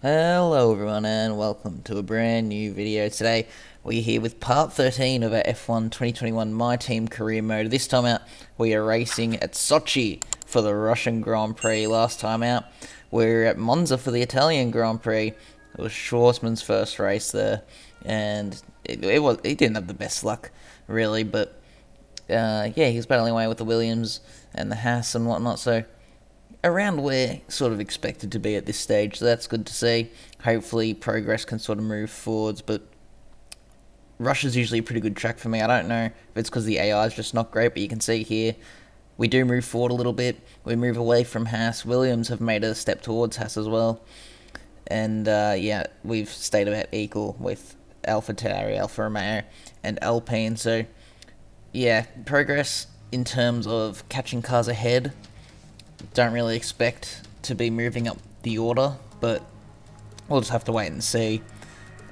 Hello everyone and welcome to a brand new video. Today we're here with part 13 of our F1 2021 MyTeam career mode. This time out we are racing at Sochi for the Russian Grand Prix. Last time out we were at Monza for the Italian Grand Prix. It was Schwartzman's first race there, and he didn't have the best luck really, but he was battling away with the Williams and the Haas and whatnot, so around where sort of expected to be at this stage, so that's good to see. Hopefully progress can sort of move forwards, but Russia's usually a pretty good track for me. I don't know if it's because the AI is just not great, but you can see here we do move forward a little bit. We move away from Haas. Williams have made a step towards Haas as well, and we've stayed about equal with Alpha Tauri, Alfa Romeo, and Alpine. So yeah, progress in terms of catching cars ahead. Don't really expect to be moving up the order, but we'll just have to wait and see.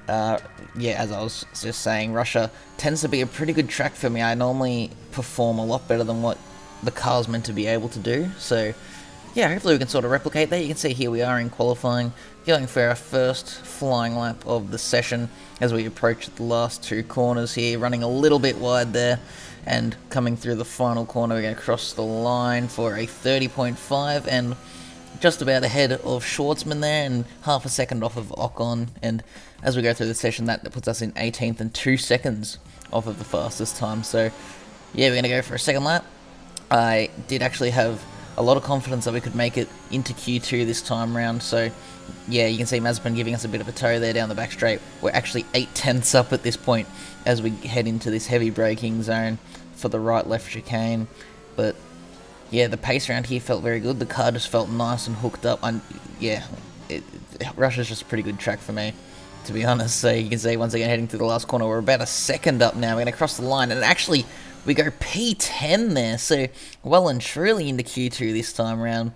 As I was just saying, Russia tends to be a pretty good track for me. I normally perform a lot better than what the car's meant to be able to do, so yeah, hopefully we can sort of replicate that. You can see here we are in qualifying, going for our first flying lap of the session as we approach the last two corners here, running a little bit wide there, and coming through the final corner we're going to cross the line for a 30.5 and just about ahead of Schwartzman there and half a second off of Ocon, and as we go through the session that puts us in 18th and 2 seconds off of the fastest time. So yeah, we're going to go for a second lap. I did actually have a lot of confidence that we could make it into Q2 this time round, so yeah, you can see Mazepin giving us a bit of a tow there down the back straight. We're actually 8/10ths up at this point as we head into this heavy braking zone for the right-left chicane, but yeah, the pace around here felt very good. The car just felt nice and hooked up, and yeah, Russia's just a pretty good track for me, to be honest. So you can see once again heading through the last corner, we're about a second up now. We're going to cross the line, and actually we go P10 there, so well and truly into Q2 this time around.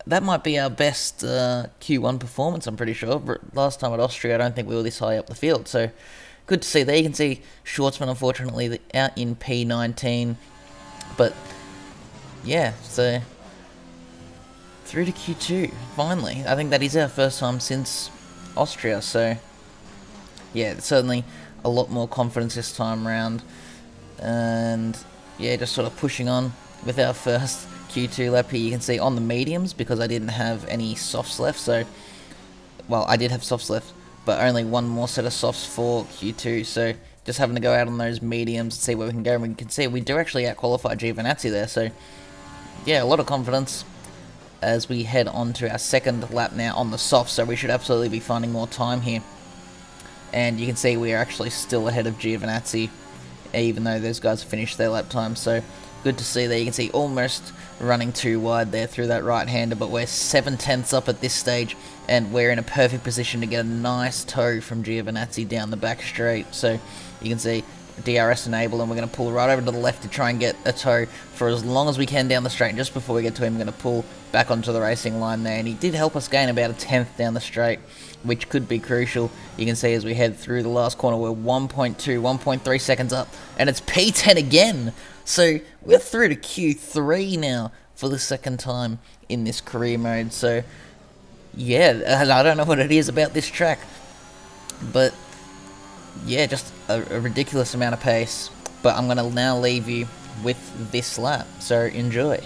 That might be our best Q1 performance, I'm pretty sure. Last time at Austria, I don't think we were this high up the field, so good to see there. You can see Schwartzman, unfortunately, out in P19, but yeah, so through to Q2, finally. I think that is our first time since Austria, so yeah, certainly a lot more confidence this time around, and yeah, just sort of pushing on with our first Q2 lap here. You can see on the mediums, because I didn't have any softs left, so, well, I did have softs left, but only one more set of softs for Q2, so just having to go out on those mediums and see where we can go, and we can see we do actually out-qualify Giovinazzi there, so yeah, a lot of confidence as we head on to our second lap now on the soft, so we should absolutely be finding more time here. And you can see we are actually still ahead of Giovinazzi, even though those guys finished their lap time, so good to see there. You can see almost running too wide there through that right-hander, but we're 7/10ths up at this stage, and we're in a perfect position to get a nice tow from Giovinazzi down the back straight. So you can see DRS enabled, and we're going to pull right over to the left to try and get a tow for as long as we can down the straight. And just before we get to him, we're going to pull back onto the racing line there, and he did help us gain about a 10th down the straight, which could be crucial. You can see as we head through the last corner, we're 1.3 seconds up, and it's P10 again. So we're through to Q3 now for the second time in this career mode. So yeah, I don't know what it is about this track, but yeah, just a ridiculous amount of pace. But I'm going to now leave you with this lap, so enjoy.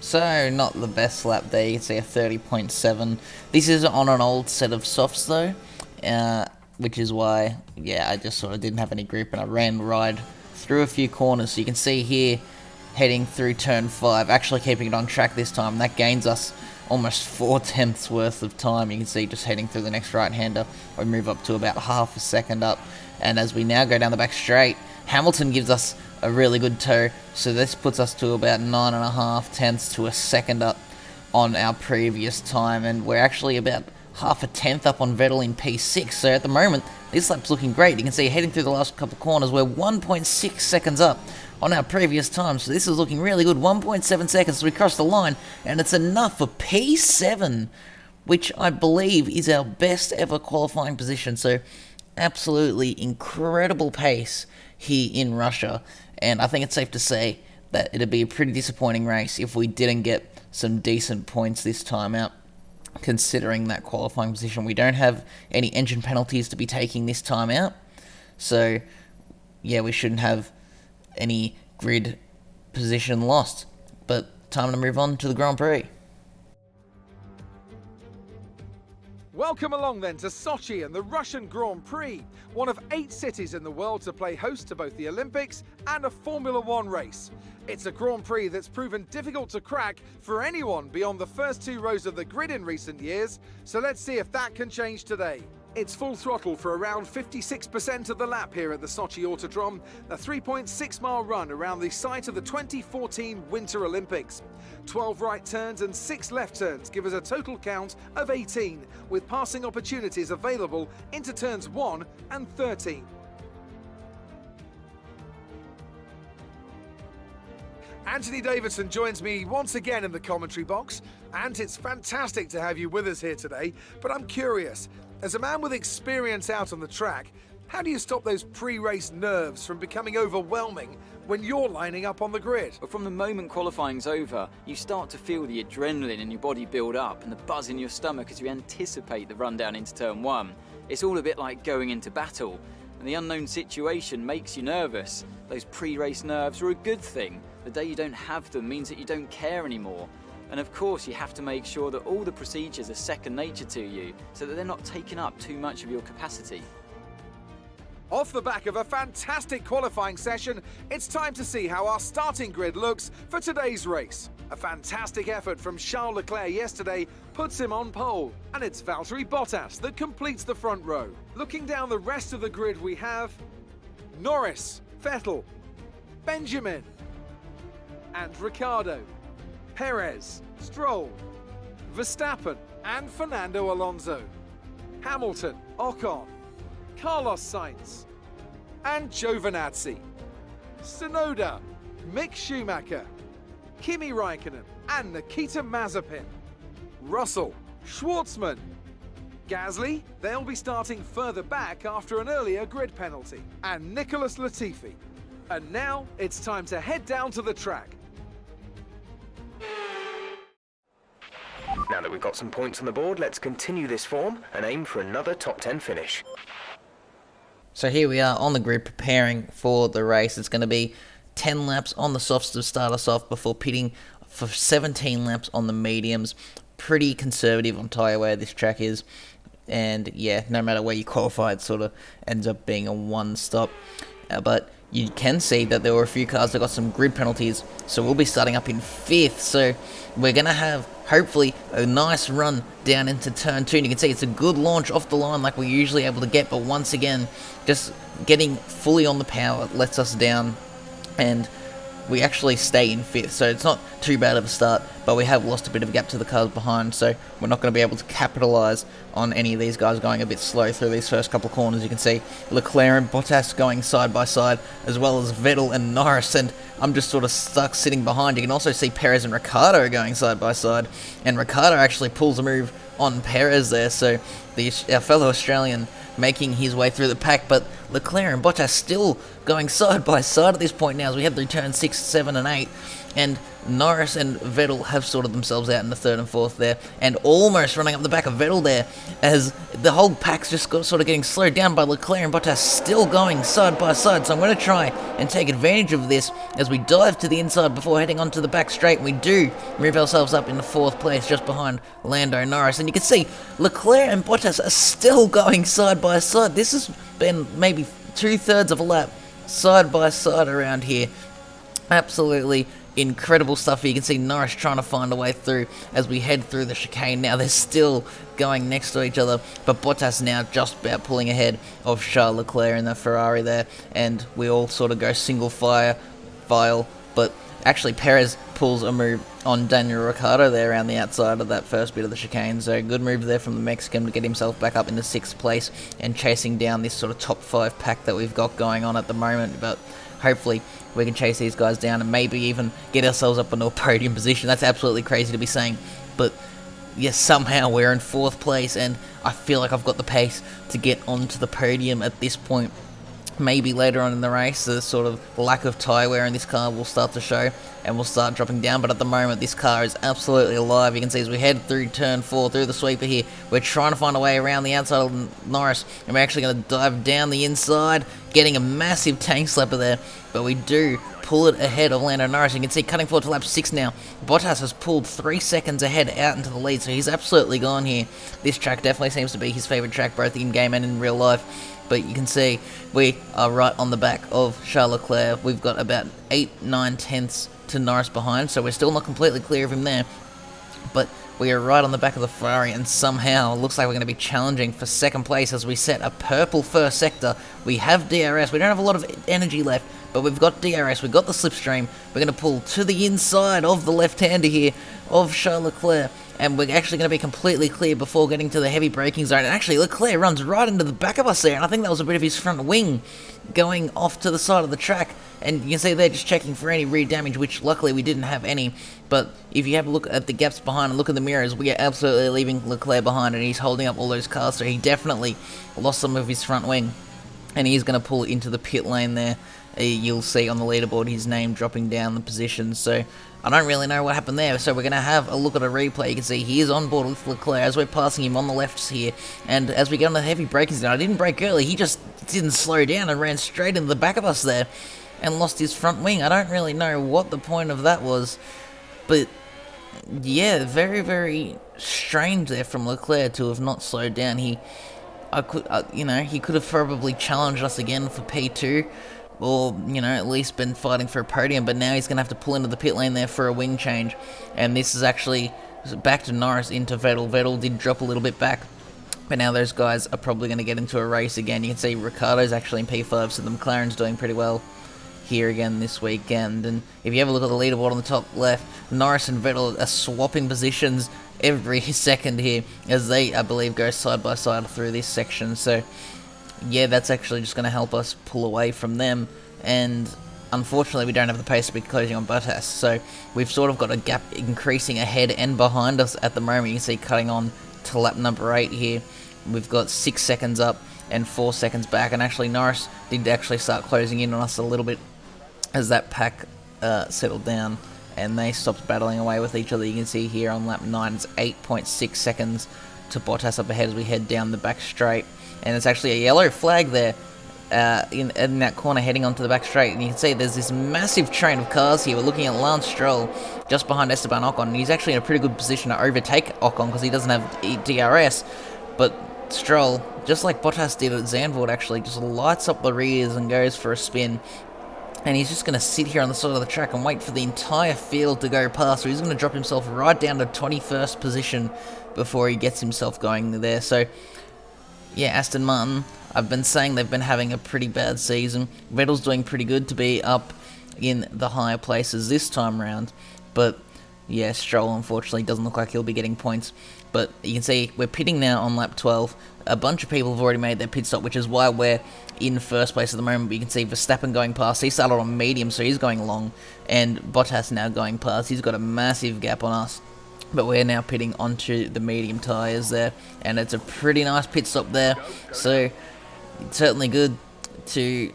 So, not the best lap there. You can see a 30.7. This is on an old set of softs though, which is why, yeah, I just sort of didn't have any grip and I ran right through a few corners. So you can see here, heading through turn 5, actually keeping it on track this time. That gains us almost 4/10 worth of time. You can see just heading through the next right-hander, we move up to about half a second up. And as we now go down the back straight, Hamilton gives us a really good tow, so this puts us to about 9.5 to a second up on our previous time, and we're actually about half a tenth up on Vettel in P6. So at the moment, this lap's looking great. You can see heading through the last couple of corners, we're 1.6 seconds up on our previous time, so this is looking really good. 1.7 seconds, so we cross the line, and it's enough for P7, which I believe is our best ever qualifying position. So absolutely incredible pace here in Russia, and I think it's safe to say that it'd be a pretty disappointing race if we didn't get some decent points this time out, considering that qualifying position. We don't have any engine penalties to be taking this time out, so yeah, we shouldn't have any grid position lost. But time to move on to the Grand Prix. Welcome along then to Sochi and the Russian Grand Prix, one of 8 cities in the world to play host to both the Olympics and a Formula One race. It's a Grand Prix that's proven difficult to crack for anyone beyond the first 2 rows of the grid in recent years, so let's see if that can change today. It's full throttle for around 56% of the lap here at the Sochi Autodrome, a 3.6-mile run around the site of the 2014 Winter Olympics. 12 right turns and 6 left turns give us a total count of 18, with passing opportunities available into turns 1 and 13. Anthony Davidson joins me once again in the commentary box, and it's fantastic to have you with us here today, but I'm curious, as a man with experience out on the track, how do you stop those pre-race nerves from becoming overwhelming when you're lining up on the grid? But from the moment qualifying's over, you start to feel the adrenaline in your body build up and the buzz in your stomach as you anticipate the run down into turn 1. It's all a bit like going into battle, and the unknown situation makes you nervous. Those pre-race nerves are a good thing. The day you don't have them means that you don't care anymore. And of course, you have to make sure that all the procedures are second nature to you, so that they're not taking up too much of your capacity. Off the back of a fantastic qualifying session, it's time to see how our starting grid looks for today's race. A fantastic effort from Charles Leclerc yesterday puts him on pole, and it's Valtteri Bottas that completes the front row. Looking down the rest of the grid, we have Norris, Vettel, Benjamin, and Ricciardo, Perez, Stroll, Verstappen and Fernando Alonso, Hamilton, Ocon, Carlos Sainz and Giovinazzi, Tsunoda, Mick Schumacher, Kimi Raikkonen and Nikita Mazepin, Russell, Schwartzman, Gasly, they'll be starting further back after an earlier grid penalty, and Nicholas Latifi. And now it's time to head down to the track. Now that we've got some points on the board, let's continue this form and aim for another top 10 finish. So here we are on the grid preparing for the race. It's going to be 10 laps on the softs to start us off before pitting for 17 laps on the mediums. Pretty conservative on tyre wear this track is. And yeah, no matter where you qualify, it sort of ends up being a one-stop. But you can see that there were a few cars that got some grid penalties, so we'll be starting up in 5th. So we're going to have, hopefully, a nice run down into turn 2. And you can see it's a good launch off the line like we're usually able to get, but once again, just getting fully on the power lets us down, and we actually stay in 5th, so it's not too bad of a start, but we have lost a bit of a gap to the cars behind, so we're not going to be able to capitalise on any of these guys going a bit slow through these first couple of corners. You can see Leclerc and Bottas going side by side, as well as Vettel and Norris, and I'm just sort of stuck sitting behind. You can also see Perez and Ricciardo going side by side, and Ricciardo actually pulls a move on Perez there, so our fellow Australian making his way through the pack, but Leclerc and Bottas still going side by side at this point now as we head through turns 6, 7 and 8, and Norris and Vettel have sorted themselves out in the 3rd and 4th there, and almost running up the back of Vettel there, as the whole pack's just sort of getting slowed down by Leclerc and Bottas still going side by side. So I'm going to try and take advantage of this as we dive to the inside before heading onto the back straight, and we do move ourselves up in the 4th place just behind Lando Norris. And you can see Leclerc and Bottas are still going side by side. This has been maybe 2/3 of a lap side by side around here. Absolutely incredible stuff. You can see Norris trying to find a way through as we head through the chicane. Now they're still going next to each other, but Bottas now just about pulling ahead of Charles Leclerc in the Ferrari there, and we all sort of go single file, but actually Perez pulls a move on Daniel Ricciardo there around the outside of that first bit of the chicane. So good move there from the Mexican to get himself back up into 6th place and chasing down this sort of top 5 pack that we've got going on at the moment. But hopefully we can chase these guys down and maybe even get ourselves up into a podium position. That's absolutely crazy to be saying, but yes, somehow we're in 4th place, and I feel like I've got the pace to get onto the podium at this point. Maybe later on in the race, the sort of lack of tyre wear in this car will start to show and we'll start dropping down, but at the moment this car is absolutely alive. You can see as we head through turn 4, through the sweeper here, we're trying to find a way around the outside of Norris, and we're actually going to dive down the inside, getting a massive tank slapper there, but we do pull it ahead of Lando Norris. You can see cutting forward to lap 6 now, Bottas has pulled 3 seconds ahead out into the lead, so he's absolutely gone here. This track definitely seems to be his favourite track, both in-game and in real life. But you can see we are right on the back of Charles Leclerc. We've got about 8-9 tenths to Norris behind, so we're still not completely clear of him there. But we are right on the back of the Ferrari, and somehow it looks like we're going to be challenging for 2nd place as we set a purple first sector. We have DRS. We don't have a lot of energy left, but we've got DRS. We've got the slipstream. We're going to pull to the inside of the left-hander here of Charles Leclerc, and we're actually going to be completely clear before getting to the heavy braking zone. And actually, Leclerc runs right into the back of us there, and I think that was a bit of his front wing going off to the side of the track. And you can see they're just checking for any rear damage, which luckily we didn't have any. But if you have a look at the gaps behind and look at the mirrors, we are absolutely leaving Leclerc behind, and he's holding up all those cars, so he definitely lost some of his front wing. And he's going to pull into the pit lane there. You'll see on the leaderboard his name dropping down the position, so I don't really know what happened there. So we're going to have a look at a replay. You can see he is on board with Leclerc as we're passing him on the left here, and as we get on the heavy braking zone, I didn't brake early, he just didn't slow down and ran straight into the back of us there and lost his front wing. I don't really know what the point of that was, but yeah, very, very strange there from Leclerc to have not slowed down. He could have probably challenged us again for P2, or, at least been fighting for a podium, but now he's going to have to pull into the pit lane there for a wing change. And this is actually back to Norris into Vettel. Vettel did drop a little bit back, but now those guys are probably going to get into a race again. You can see Ricciardo's actually in P5, so the McLaren's doing pretty well here again this weekend. And if you have a look at the leaderboard on the top left, Norris and Vettel are swapping positions every second here as they, I believe, go side by side through this section. So yeah, that's actually just going to help us pull away from them, and unfortunately we don't have the pace to be closing on Bottas, so we've sort of got a gap increasing ahead and behind us at the moment. You can see cutting on to lap number 8 here, we've got 6 seconds up and 4 seconds back, and actually Norris did actually start closing in on us a little bit as that pack settled down and they stopped battling away with each other. You can see here on lap 9 it's 8.6 seconds to Bottas up ahead as we head down the back straight. And it's actually a yellow flag there in that corner heading onto the back straight. And you can see there's this massive train of cars here. We're looking at Lance Stroll just behind Esteban Ocon. And he's actually in a pretty good position to overtake Ocon because he doesn't have DRS. But Stroll, just like Bottas did at Zandvoort, actually just lights up the rears and goes for a spin. And he's just going to sit here on the side of the track and wait for the entire field to go past. So he's going to drop himself right down to 21st position before he gets himself going there. So yeah, Aston Martin, I've been saying they've been having a pretty bad season. Vettel's doing pretty good to be up in the higher places this time round. But yeah, Stroll unfortunately doesn't look like he'll be getting points. But you can see we're pitting now on lap 12. A bunch of people have already made their pit stop, which is why we're in first place at the moment. But you can see Verstappen going past. He started on medium, so he's going long. And Bottas now going past. He's got a massive gap on us. But we're now pitting onto the medium tyres there. And it's a pretty nice pit stop there. So it's certainly good to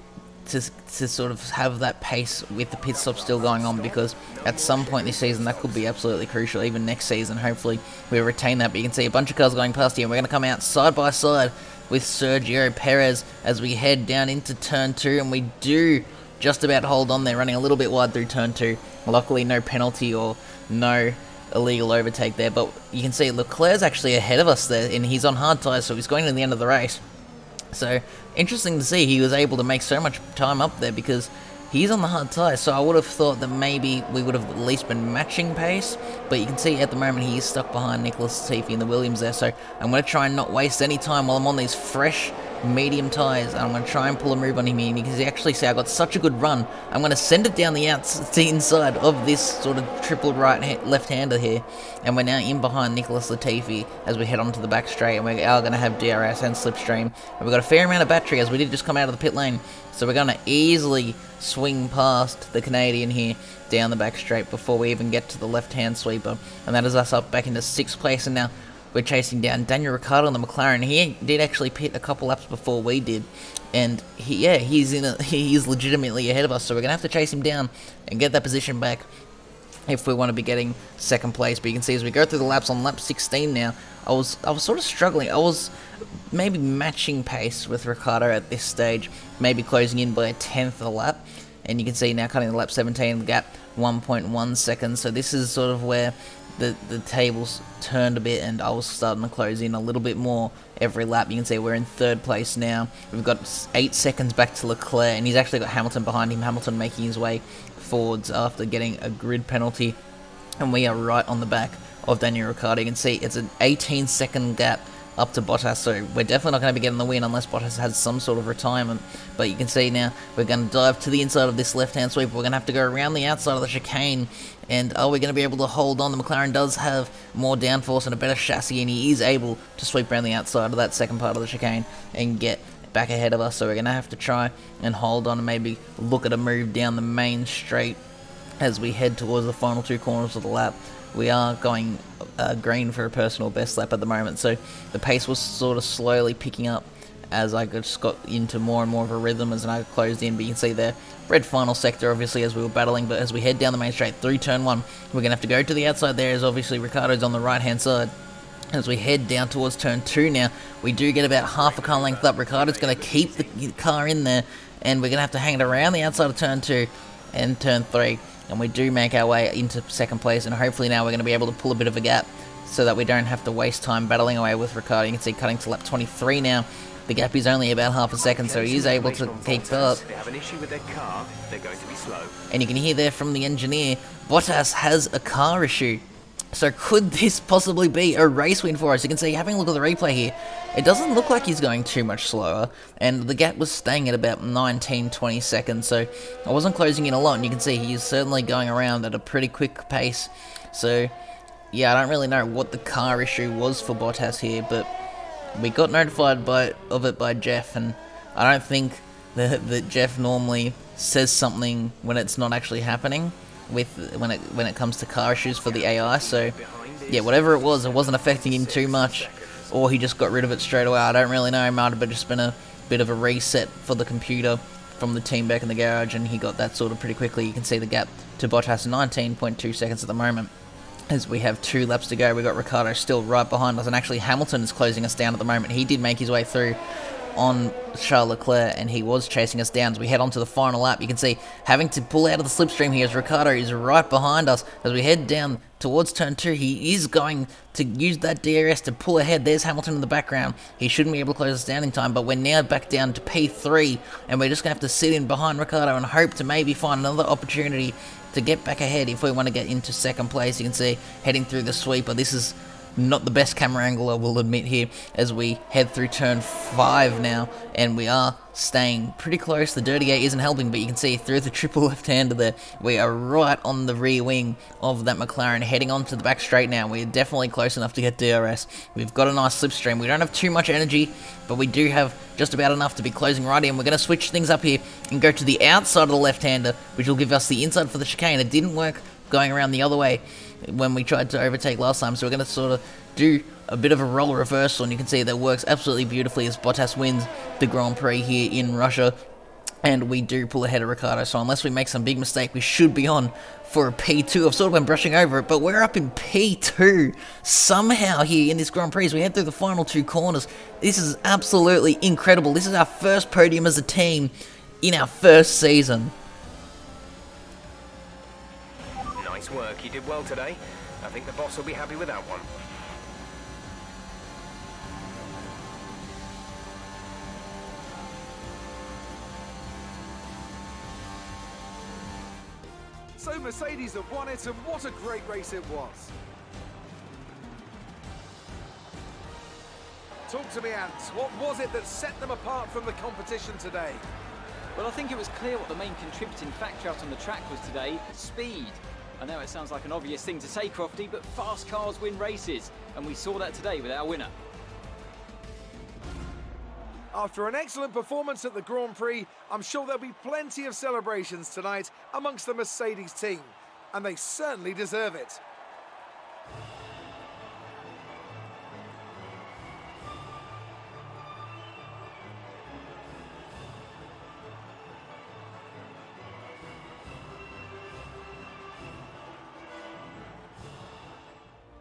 sort of have that pace with the pit stop still going on, because at some point this season that could be absolutely crucial. Even next season, hopefully we retain that. But you can see a bunch of cars going past here, and we're going to come out side by side with Sergio Perez as we head down into turn 2, and we do just about hold on there, running a little bit wide through turn 2. Luckily no penalty or no illegal overtake there, but you can see Leclerc's actually ahead of us there, and he's on hard tyres, so he's going to the end of the race. So interesting to see he was able to make so much time up there, because he's on the hard tyres. So I would have thought that maybe we would have at least been matching pace, but you can see at the moment he is stuck behind Nicholas Latifi in the Williams there. So I'm going to try and not waste any time while I'm on these fresh medium tyres, and I'm going to try and pull a move on him here, because you actually see I got such a good run. I'm going to send it down the inside of this sort of triple left-hander here, and we're now in behind Nicholas Latifi as we head onto the back straight, and we are going to have DRS and slipstream, and we've got a fair amount of battery as we did just come out of the pit lane, so we're going to easily swing past the Canadian here down the back straight before we even get to the left-hand sweeper, and that is us up back into 6th place. And now we're chasing down Daniel Ricciardo on the McLaren. He did actually pit a couple laps before we did, and he's legitimately ahead of us, so we're gonna have to chase him down and get that position back if we want to be getting 2nd place. But you can see as we go through the laps on lap 16 now, I was sort of struggling. I was maybe matching pace with Ricciardo at this stage, maybe closing in by a 10th a lap, and you can see now cutting the lap 17, the gap 1.1 seconds. So this is sort of where the tables turned a bit, and I was starting to close in a little bit more every lap. You can see we're in 3rd place now. We've got 8 seconds back to Leclerc, and he's actually got Hamilton behind him. Hamilton making his way forwards after getting a grid penalty, and we are right on the back of Daniel Ricciardo. You can see it's an 18-second gap up to Bottas, so we're definitely not going to be getting the win unless Bottas has some sort of retirement. But you can see now we're going to dive to the inside of this left-hand sweep. We're going to have to go around the outside of the chicane, and are we going to be able to hold on? The McLaren does have more downforce and a better chassis, and he is able to sweep around the outside of that second part of the chicane and get back ahead of us. So we're going to have to try and hold on and maybe look at a move down the main straight as we head towards the final 2 corners of the lap. We are going green for a personal best lap at the moment, so the pace was sort of slowly picking up as I just got into more and more of a rhythm as I closed in. But you can see the red final sector obviously as we were battling, but as we head down the main straight through turn 1, we're going to have to go to the outside there, as obviously Ricciardo's on the right hand side. As we head down towards turn 2 now, we do get about half a car length up. Ricciardo's going to keep the car in there, and we're going to have to hang it around the outside of turn 2 and turn 3. And we do make our way into 2nd place, and hopefully now we're going to be able to pull a bit of a gap so that we don't have to waste time battling away with Ricciardo. You can see cutting to lap 23 now. The gap is only about half a second, so he is able to keep up. They have an issue with their car, they're going to be slow. And you can hear there from the engineer, Bottas has a car issue. So could this possibly be a race win for us? You can see, having a look at the replay here, it doesn't look like he's going too much slower, and the gap was staying at about 19-20 seconds, so I wasn't closing in a lot, and you can see he's certainly going around at a pretty quick pace. So yeah, I don't really know what the car issue was for Bottas here, but we got notified of it by Jeff, and I don't think that Jeff normally says something when it's not actually happening when it comes to car issues for the AI. So yeah, whatever it wasn't affecting him too much, or he just got rid of it straight away. I don't really know. It might have just been a bit of a reset for the computer from the team back in the garage, and he got that sorted pretty quickly. You can see the gap to Bottas, 19.2 seconds at the moment. As we have 2 laps to go, we got Ricciardo still right behind us, and actually Hamilton is closing us down at the moment. He did make his way through on Charles Leclerc, and he was chasing us down as we head on to the final lap. You can see having to pull out of the slipstream here as Ricciardo is right behind us. As we head down towards turn 2, he is going to use that DRS to pull ahead. There's Hamilton in the background. He shouldn't be able to close us down in time, but we're now back down to P3, and we're just going to have to sit in behind Ricciardo and hope to maybe find another opportunity to get back ahead if we want to get into 2nd place. You can see heading through the sweeper. This is not the best camera angle, I will admit, here as we head through turn 5 now, and we are staying pretty close. The dirty gate isn't helping, but you can see through the triple left-hander there, we are right on the rear wing of that McLaren, heading on to the back straight now. We're definitely close enough to get DRS. We've got a nice slipstream. We don't have too much energy, but we do have just about enough to be closing right in. We're going to switch things up here and go to the outside of the left-hander, which will give us the inside for the chicane. It didn't work going around the other way when we tried to overtake last time, so we're going to sort of do a bit of a roller reversal, and you can see that works absolutely beautifully as Bottas wins the Grand Prix here in Russia. and we do pull ahead of Ricardo. So unless we make some big mistake, we should be on for a P2. I've sort of been brushing over it, but we're up in P2 somehow here in this Grand Prix. We head through the final 2 corners. This is absolutely incredible. This is our first podium as a team in our first season. Nice work, you did well today. I think the boss will be happy with that one. So Mercedes have won it, and what a great race it was. Talk to me, Ant. What was it that set them apart from the competition today? Well, I think it was clear what the main contributing factor out on the track was today: speed. I know it sounds like an obvious thing to say, Crofty, but fast cars win races, and we saw that today with our winner. After an excellent performance at the Grand Prix, I'm sure there'll be plenty of celebrations tonight amongst the Mercedes team, and they certainly deserve it.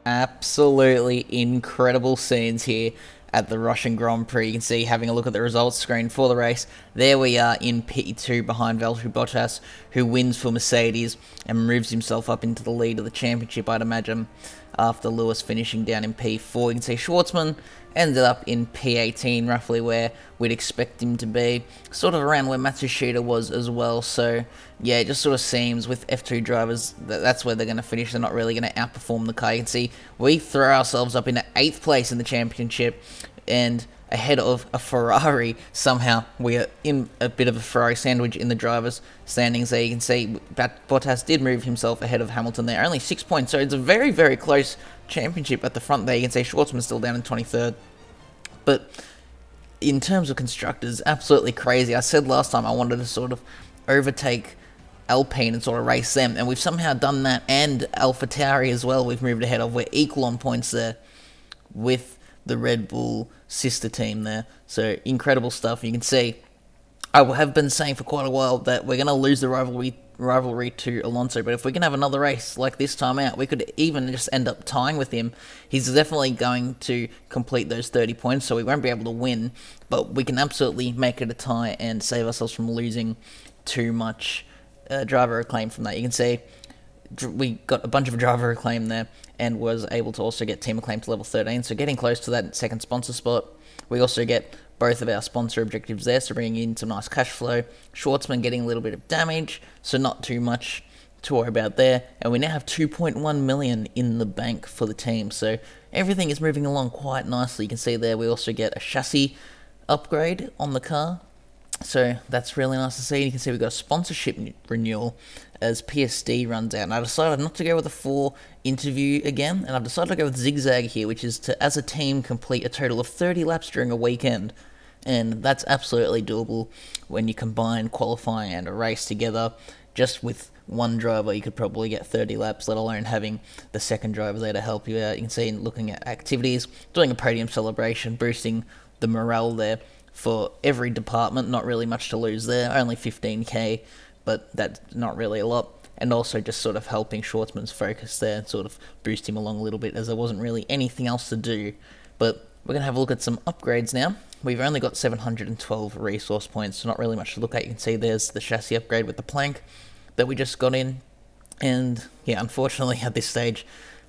Absolutely incredible scenes here at the Russian Grand Prix. You can see, having a look at the results screen for the race, there we are in P2 behind Valtteri Bottas, who wins for Mercedes and moves himself up into the lead of the championship, I'd imagine, after Lewis finishing down in P4. You can see Schwartzman ended up in P18, roughly where we'd expect him to be, sort of around where Matsushita was as well. So yeah, it just sort of seems with F2 drivers that's where they're going to finish. They're not really going to outperform the car. You can see we throw ourselves up into 8th place in the championship and ahead of a Ferrari. Somehow we are in a bit of a Ferrari sandwich in the drivers' standings there. You can see Bottas did move himself ahead of Hamilton there, only 6 points, so it's a very, very close championship at the front there. You can see Schwartzman's still down in 23rd. But in terms of constructors, absolutely crazy. I said last time I wanted to sort of overtake Alpine and sort of race them, and we've somehow done that, and AlphaTauri as well we've moved ahead of. We're equal on points there with the Red Bull sister team there. So incredible stuff. You can see I have been saying for quite a while that we're going to lose the rivalry to Alonso, but if we can have another race like this time out, we could even just end up tying with him. He's definitely going to complete those 30 points, so we won't be able to win, but we can absolutely make it a tie and save ourselves from losing too much driver acclaim from that. You can see we got a bunch of driver acclaim there and was able to also get team acclaim to level 13, so getting close to that second sponsor spot. We also get both of our sponsor objectives there, so bringing in some nice cash flow. Schwartzman getting a little bit of damage, so not too much to worry about there. And we now have 2.1 million in the bank for the team, so everything is moving along quite nicely. You can see there we also get a chassis upgrade on the car, so that's really nice to see. You can see we've got a sponsorship renewal as PSD runs out. And I decided not to go with a 4 interview again, and I've decided to go with zigzag here, which is to, as a team, complete a total of 30 laps during a weekend. And that's absolutely doable when you combine qualifying and a race together. Just with one driver, you could probably get 30 laps, let alone having the second driver there to help you out. You can see, looking at activities, doing a podium celebration, boosting the morale there for every department. Not really much to lose there, only 15k, but that's not really a lot. And also just sort of helping Schwartzman's focus there and sort of boost him along a little bit, as there wasn't really anything else to do. But we're going to have a look at some upgrades now. We've only got 712 resource points, so not really much to look at. You can see there's the chassis upgrade with the plank that we just got in. And yeah, unfortunately at this stage,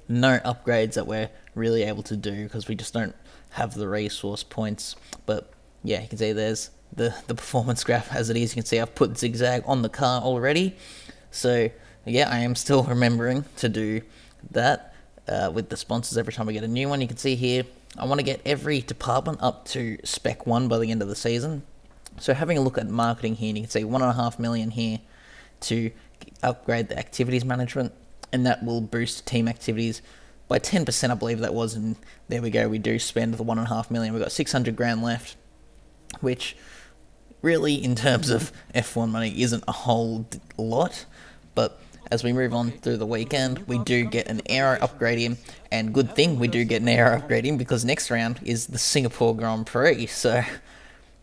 no upgrades that we're really able to do because we just don't have the resource points. But yeah, you can see there's the performance graph as it is. You can see I've put zigzag on the car already. So yeah, I am still remembering to do that with the sponsors every time we get a new one. You can see here, I want to get every department up to Spec 1 by the end of the season. So having a look at marketing here, you can see 1.5 million here to upgrade the activities management, and that will boost team activities by 10%, I believe that was, and there we go, we do spend the 1.5 million. We've got 600 grand left, which really, in terms of F1 money, isn't a whole lot, but as we move on through the weekend, we do get an aero upgrade in, and good thing we do get an aero upgrade in, because next round is the Singapore Grand Prix. So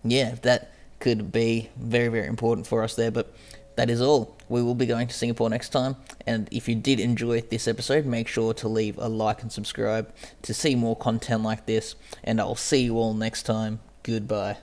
yeah, that could be very, very important for us there. But that is all. We will be going to Singapore next time, and if you did enjoy this episode, make sure to leave a like and subscribe to see more content like this, and I'll see you all next time. Goodbye.